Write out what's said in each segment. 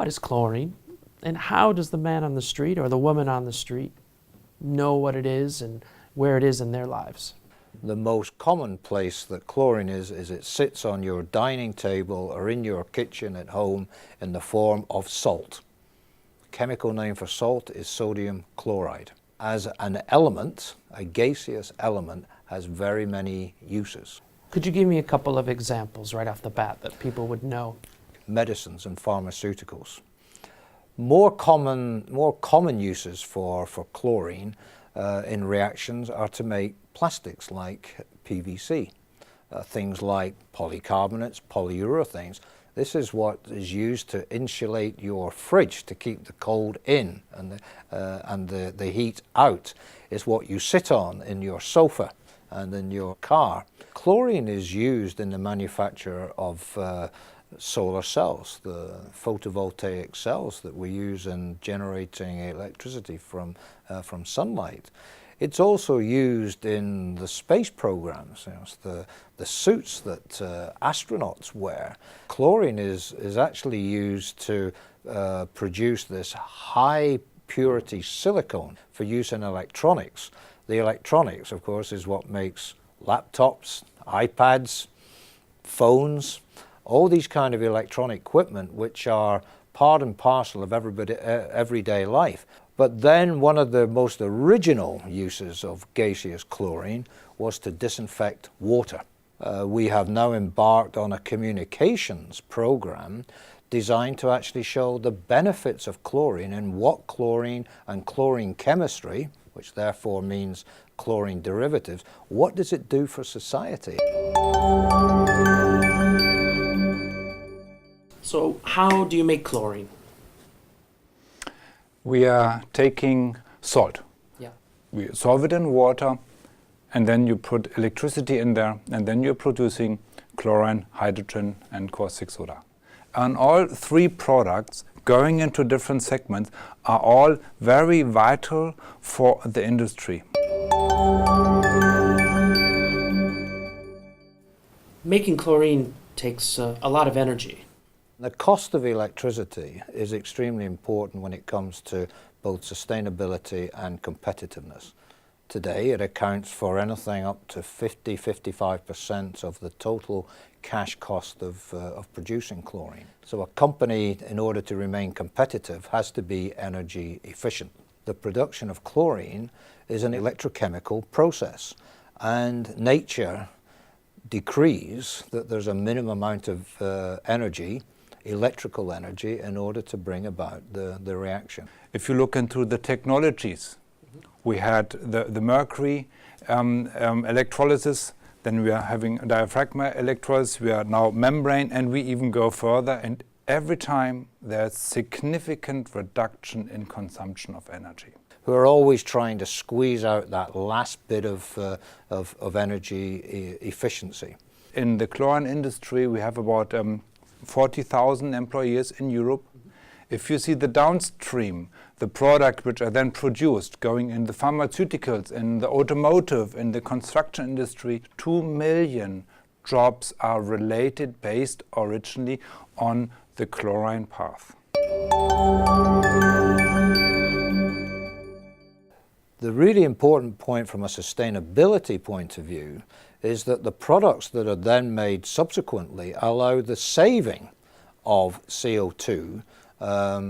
what is chlorine, and how does the man on the street or the woman on the street know what it is and where it is in their lives? The most common place that chlorine is it sits on your dining table or in your kitchen at home in the form of salt. The chemical name for salt is sodium chloride. As an element, a gaseous element has very many uses. Could you give me a couple of examples right off the bat that people would know? Medicines and pharmaceuticals. More common uses for chlorine in reactions are to make plastics like PVC, things like polycarbonates, polyurethanes. This is what is used to insulate your fridge to keep the cold in and the heat out. It's what you sit on in your sofa and in your car. Chlorine is used in the manufacture of solar cells, the photovoltaic cells that we use in generating electricity from sunlight. It's also used in the space programs, the suits that astronauts wear. Chlorine is actually used to produce this high purity silicone for use in electronics. The electronics, of course, is what makes laptops, iPads, phones, all these kind of electronic equipment which are part and parcel of everyday life. But then one of the most original uses of gaseous chlorine was to disinfect water. We have now embarked on a communications program designed to actually show the benefits of chlorine and what chlorine and chlorine chemistry, which therefore means chlorine derivatives, what does it do for society? So how do you make chlorine? We are taking salt. Yeah. We solve it in water, and then you put electricity in there, and then you're producing chlorine, hydrogen, and caustic soda. And all three products going into different segments are all very vital for the industry. Making chlorine takes a lot of energy. The cost of electricity is extremely important when it comes to both sustainability and competitiveness. Today it accounts for anything up to 50–55% of the total cash cost of producing chlorine. So a company, in order to remain competitive, has to be energy efficient. The production of chlorine is an electrochemical process, and nature decrees that there's a minimum amount of energy, electrical energy, in order to bring about the reaction. If you look into the technologies, we had the mercury electrolysis, then we are having diaphragm electrolysis, we are now membrane, and we even go further, and every time there's significant reduction in consumption of energy. We're always trying to squeeze out that last bit of energy efficiency. In the chlorine industry, we have about 40,000 employees in Europe. If you see the downstream, the product which are then produced going in the pharmaceuticals, in the automotive, in the construction industry, 2 million jobs are related based originally on the chlorine path. The really important point from a sustainability point of view is that the products that are then made subsequently allow the saving of CO2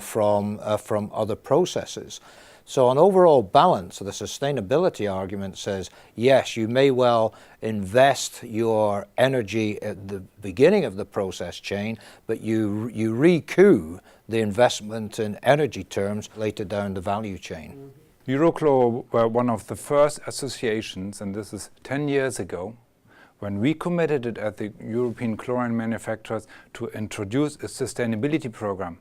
from other processes. So on overall balance, the sustainability argument says, yes, you may well invest your energy at the beginning of the process chain, but you recoup the investment in energy terms later down the value chain. Eurochlor were one of the first associations, and this is 10 years ago, when we committed it at the European chlorine manufacturers to introduce a sustainability program.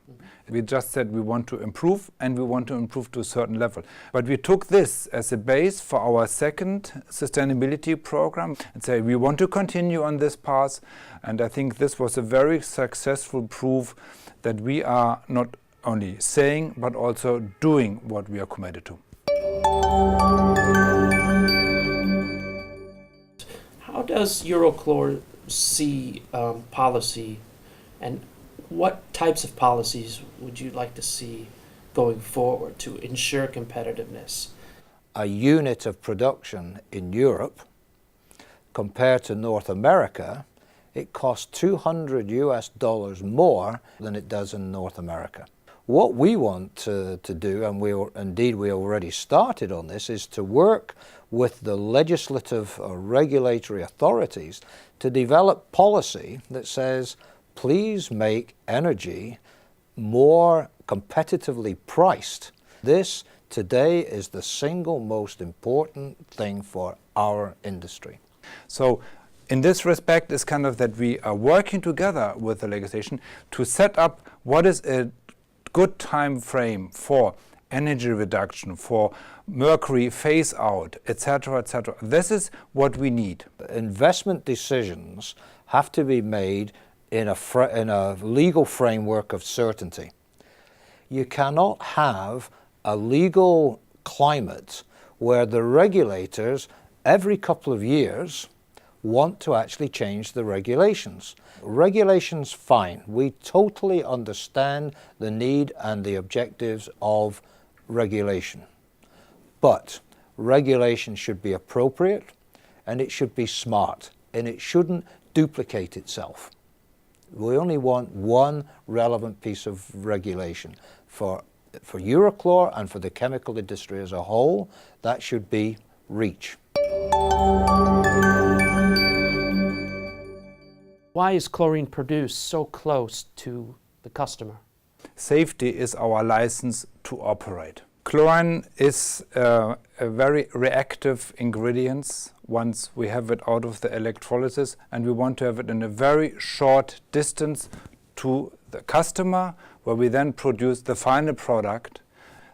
We just said we want to improve, and we want to improve to a certain level. But we took this as a base for our second sustainability program and say we want to continue on this path. And I think this was a very successful proof that we are not only saying but also doing what we are committed to. How does Eurochlor see policy, and What types of policies would you like to see going forward to ensure competitiveness? A unit of production in Europe compared to North America, it costs $200 more than it does in North America. What we want to do, and we already started on this, is to work with the legislative or regulatory authorities to develop policy that says, please make energy more competitively priced. This today is the single most important thing for our industry. So in this respect is kind of that we are working together with the legislation to set up what is a good time frame for energy reduction, for mercury phase out, etc., etc. This is what we need. Investment decisions have to be made in a legal framework of certainty. You cannot have a legal climate where the regulators every couple of years want to actually change the regulations. Regulations, fine. We totally understand the need and the objectives of regulation. But regulation should be appropriate and it should be smart and it shouldn't duplicate itself. We only want one relevant piece of regulation. For Eurochlor and for the chemical industry as a whole, that should be REACH. Why is chlorine produced so close to the customer? Safety is our license to operate. Chlorine is a very reactive ingredient once we have it out of the electrolysis, and we want to have it in a very short distance to the customer where we then produce the final product.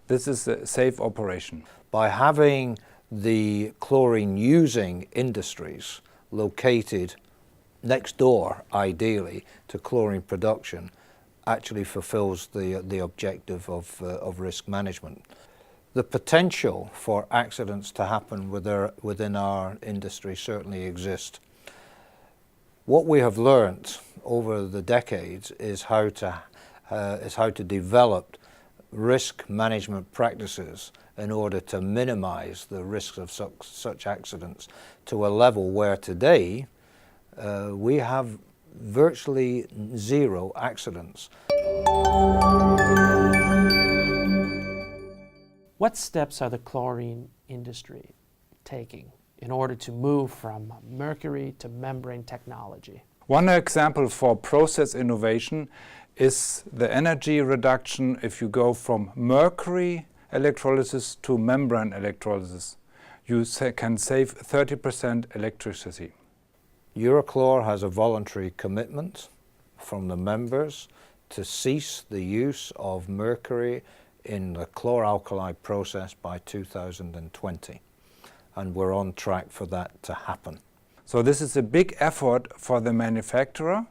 This is a safe operation. By having the chlorine using industries located next door, ideally, to chlorine production, actually fulfills the objective of risk management. The potential for accidents to happen within our industry certainly exists. What we have learnt over the decades is how to develop risk management practices in order to minimize the risks of such accidents to a level where today we have virtually zero accidents. What steps are the chlorine industry taking in order to move from mercury to membrane technology? One example for process innovation is the energy reduction if you go from mercury electrolysis to membrane electrolysis. You can save 30% electricity. Eurochlor has a voluntary commitment from the members to cease the use of mercury in the chlor-alkali process by 2020, and we're on track for that to happen. So this is a big effort for the manufacturer,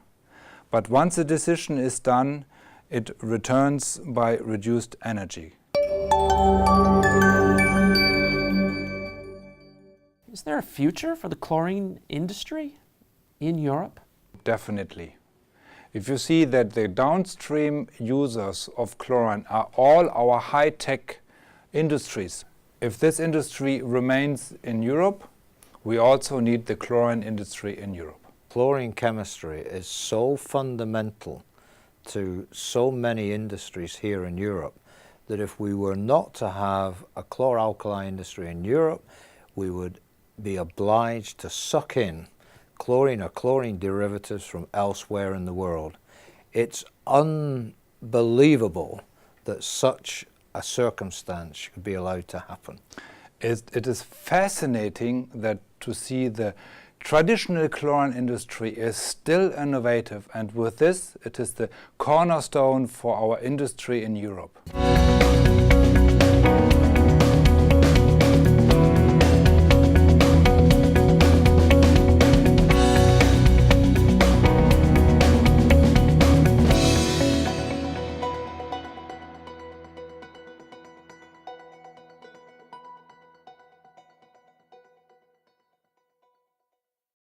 but once the decision is done, it returns by reduced energy. Is there a future for the chlorine industry in Europe? Definitely. If you see that the downstream users of chlorine are all our high-tech industries, if this industry remains in Europe, we also need the chlorine industry in Europe. Chlorine chemistry is so fundamental to so many industries here in Europe that if we were not to have a chlor-alkali industry in Europe, we would be obliged to suck in chlorine or chlorine derivatives from elsewhere in the world. It's unbelievable that such a circumstance should be allowed to happen. It is fascinating that to see the traditional chlorine industry is still innovative, and with this it is the cornerstone for our industry in Europe.